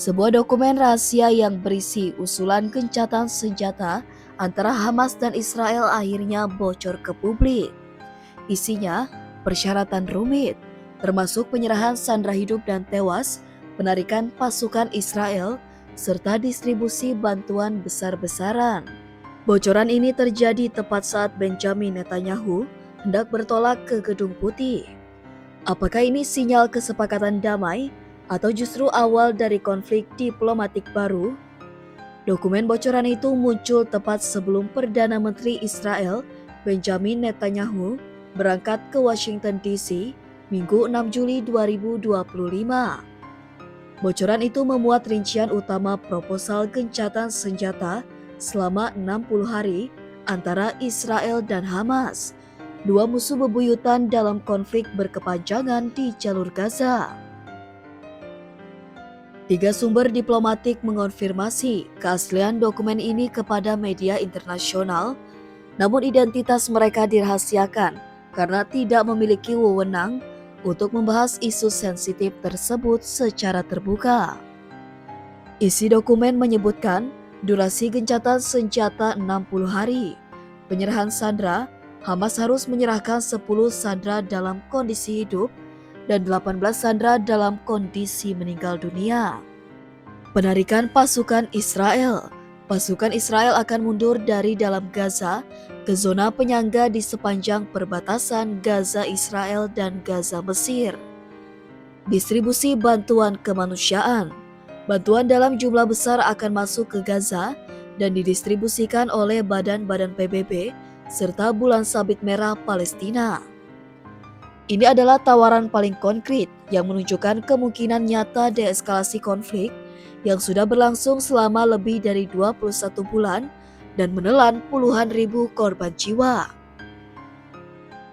Sebuah dokumen rahasia yang berisi usulan gencatan senjata antara Hamas dan Israel akhirnya bocor ke publik. Isinya persyaratan rumit, termasuk penyerahan sandera hidup dan tewas, penarikan pasukan Israel, serta distribusi bantuan besar-besaran. Bocoran ini terjadi tepat saat Benjamin Netanyahu hendak bertolak ke Gedung Putih. Apakah ini sinyal kesepakatan damai atau justru awal dari konflik diplomatik baru? Dokumen bocoran itu muncul tepat sebelum Perdana Menteri Israel Benjamin Netanyahu berangkat ke Washington DC Minggu 6 Juli 2025. Bocoran itu memuat rincian utama proposal gencatan senjata selama 60 hari antara Israel dan Hamas, dua musuh bebuyutan dalam konflik berkepanjangan di jalur Gaza. Tiga sumber diplomatik mengonfirmasi keaslian dokumen ini kepada media internasional, namun identitas mereka dirahasiakan karena tidak memiliki wewenang untuk membahas isu sensitif tersebut secara terbuka. Isi dokumen menyebutkan durasi gencatan senjata 60 hari. Penyerahan sandera, Hamas harus menyerahkan 10 sandera dalam kondisi hidup dan 18 sandera dalam kondisi meninggal dunia. Penarikan pasukan Israel. Pasukan Israel akan mundur dari dalam Gaza ke zona penyangga di sepanjang perbatasan Gaza Israel dan Gaza Mesir. Distribusi bantuan kemanusiaan. Bantuan dalam jumlah besar akan masuk ke Gaza dan didistribusikan oleh badan-badan PBB serta Bulan Sabit Merah Palestina. Ini adalah tawaran paling konkret yang menunjukkan kemungkinan nyata deeskalasi konflik yang sudah berlangsung selama lebih dari 21 bulan dan menelan puluhan ribu korban jiwa.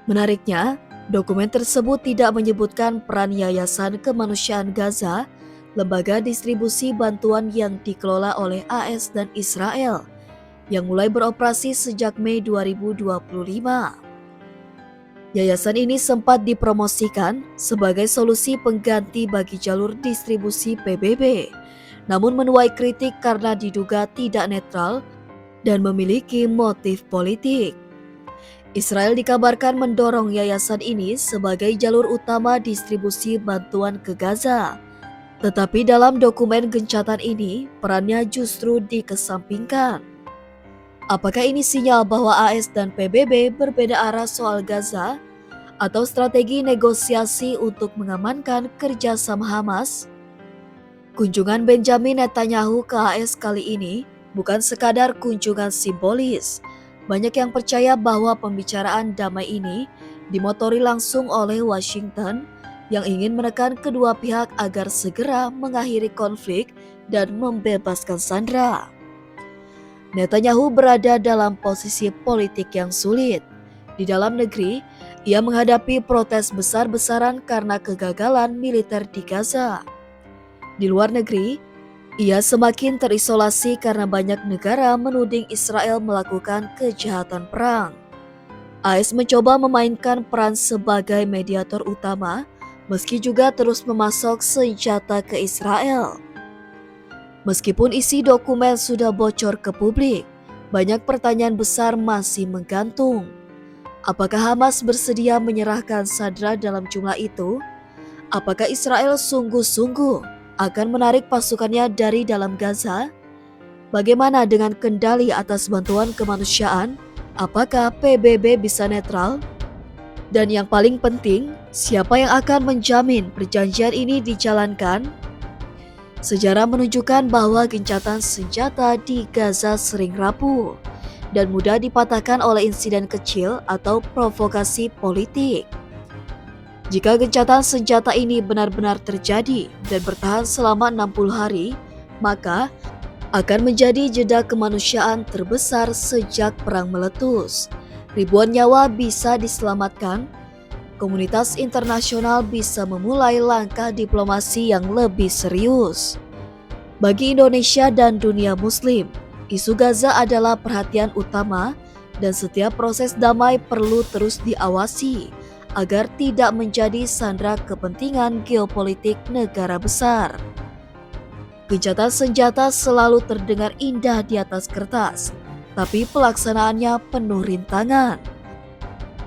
Menariknya, dokumen tersebut tidak menyebutkan peran Yayasan Kemanusiaan Gaza, lembaga distribusi bantuan yang dikelola oleh AS dan Israel, yang mulai beroperasi sejak Mei 2025. Yayasan ini sempat dipromosikan sebagai solusi pengganti bagi jalur distribusi PBB, namun menuai kritik karena diduga tidak netral dan memiliki motif politik. Israel dikabarkan mendorong yayasan ini sebagai jalur utama distribusi bantuan ke Gaza. Tetapi dalam dokumen gencatan ini, perannya justru dikesampingkan. Apakah ini sinyal bahwa AS dan PBB berbeda arah soal Gaza? Atau strategi negosiasi untuk mengamankan kerjasama Hamas? Kunjungan Benjamin Netanyahu ke AS kali ini bukan sekadar kunjungan simbolis. Banyak yang percaya bahwa pembicaraan damai ini dimotori langsung oleh Washington yang ingin menekan kedua pihak agar segera mengakhiri konflik dan membebaskan sandera. Netanyahu berada dalam posisi politik yang sulit. Di dalam negeri, ia menghadapi protes besar-besaran karena kegagalan militer di Gaza. Di luar negeri, ia semakin terisolasi karena banyak negara menuding Israel melakukan kejahatan perang. AS mencoba memainkan peran sebagai mediator utama, meski juga terus memasok senjata ke Israel. Meskipun isi dokumen sudah bocor ke publik, banyak pertanyaan besar masih menggantung. Apakah Hamas bersedia menyerahkan sandera dalam jumlah itu? Apakah Israel sungguh-sungguh akan menarik pasukannya dari dalam Gaza? Bagaimana dengan kendali atas bantuan kemanusiaan? Apakah PBB bisa netral? Dan yang paling penting, siapa yang akan menjamin perjanjian ini dijalankan? Sejarah menunjukkan bahwa gencatan senjata di Gaza sering rapuh dan mudah dipatahkan oleh insiden kecil atau provokasi politik. Jika gencatan senjata ini benar-benar terjadi dan bertahan selama 60 hari, maka akan menjadi jeda kemanusiaan terbesar sejak perang meletus. Ribuan nyawa bisa diselamatkan, komunitas internasional bisa memulai langkah diplomasi yang lebih serius. Bagi Indonesia dan dunia Muslim, isu Gaza adalah perhatian utama dan setiap proses damai perlu terus diawasi agar tidak menjadi sandera kepentingan geopolitik negara besar. Gencatan senjata selalu terdengar indah di atas kertas, tapi pelaksanaannya penuh rintangan.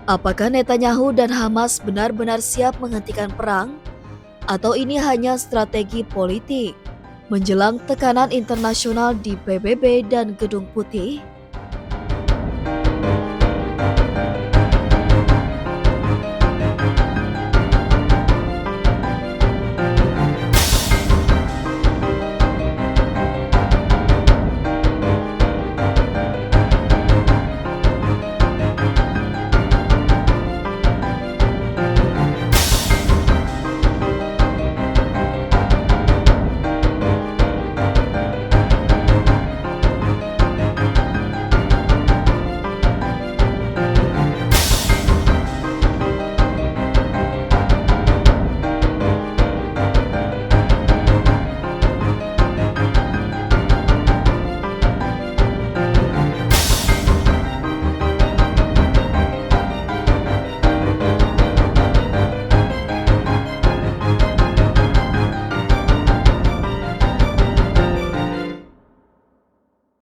Apakah Netanyahu dan Hamas benar-benar siap menghentikan perang? Atau ini hanya strategi politik? Menjelang tekanan internasional di PBB dan Gedung Putih,